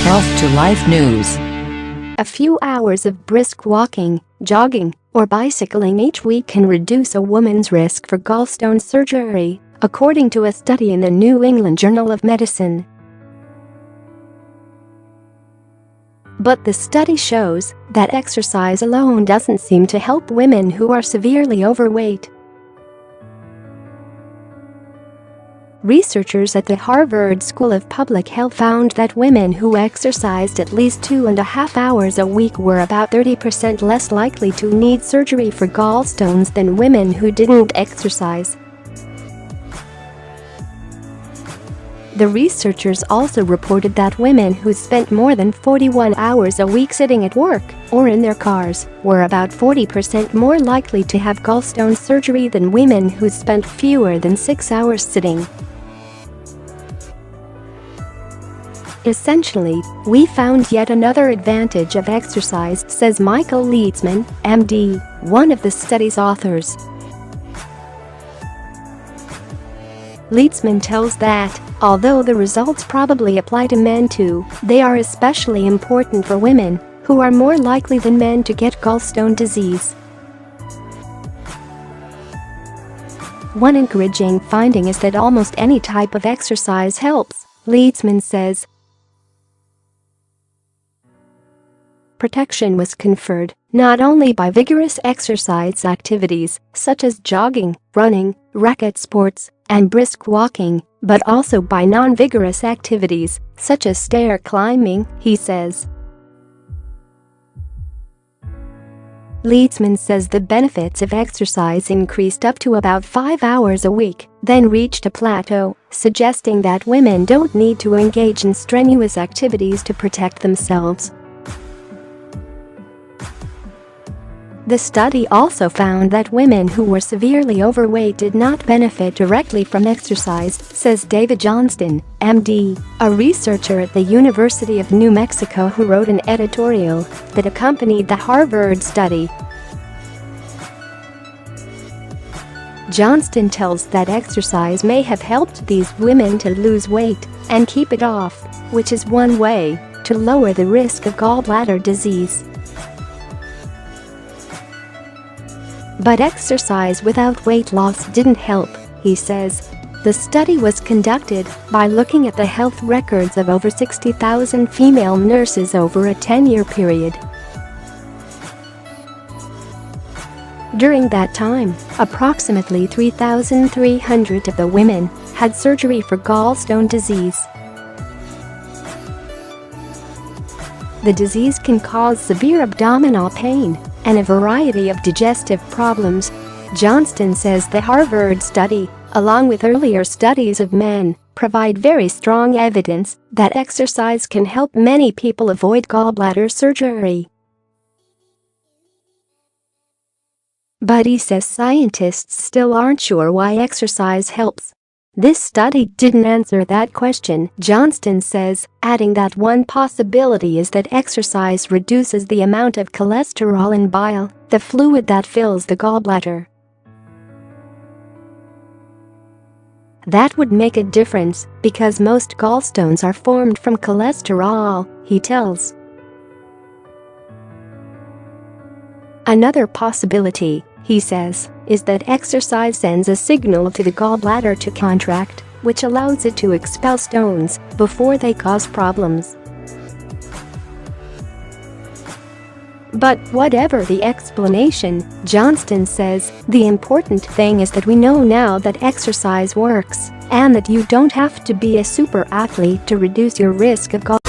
Health to Life News. A few hours of brisk walking, jogging, or bicycling each week can reduce a woman's risk for gallstone surgery, according to a study in the New England Journal of Medicine. But the study shows that exercise alone doesn't seem to help women who are severely overweight. Researchers at the Harvard School of Public Health found that women who exercised at least 2.5 hours a week were about 30% less likely to need surgery for gallstones than women who didn't exercise. The researchers also reported that women who spent more than 41 hours a week sitting at work or in their cars were about 40% more likely to have gallstone surgery than women who spent fewer than 6 hours sitting. Essentially, we found yet another advantage of exercise, says Michael Leitzman, MD, one of the study's authors. Leitzman tells that, although the results probably apply to men too, they are especially important for women, who are more likely than men to get gallstone disease. One encouraging finding is that almost any type of exercise helps, Leitzman says. Protection was conferred not only by vigorous exercise activities such as jogging, running, racket sports, and brisk walking, but also by non-vigorous activities such as stair climbing, he says. Leitzman says the benefits of exercise increased up to about 5 hours a week, then reached a plateau, suggesting that women don't need to engage in strenuous activities to protect themselves. The study also found that women who were severely overweight did not benefit directly from exercise, says David Johnston, MD, a researcher at the University of New Mexico who wrote an editorial that accompanied the Harvard study. Johnston tells that exercise may have helped these women to lose weight and keep it off, which is one way to lower the risk of gallbladder disease. But exercise without weight loss didn't help, he says. The study was conducted by looking at the health records of over 60,000 female nurses over a 10-year period. During that time, approximately 3,300 of the women had surgery for gallstone disease. The disease can cause severe abdominal pain and a variety of digestive problems. Johnston says the Harvard study, along with earlier studies of men, provide very strong evidence that exercise can help many people avoid gallbladder surgery. But he says scientists still aren't sure why exercise helps. This study didn't answer that question, Johnston says, adding that one possibility is that exercise reduces the amount of cholesterol in bile, the fluid that fills the gallbladder. That would make a difference because most gallstones are formed from cholesterol, he tells. Another possibility, he says, is that exercise sends a signal to the gallbladder to contract, which allows it to expel stones before they cause problems. But whatever the explanation, Johnston says, the important thing is that we know now that exercise works and that you don't have to be a super athlete to reduce your risk of gallbladder.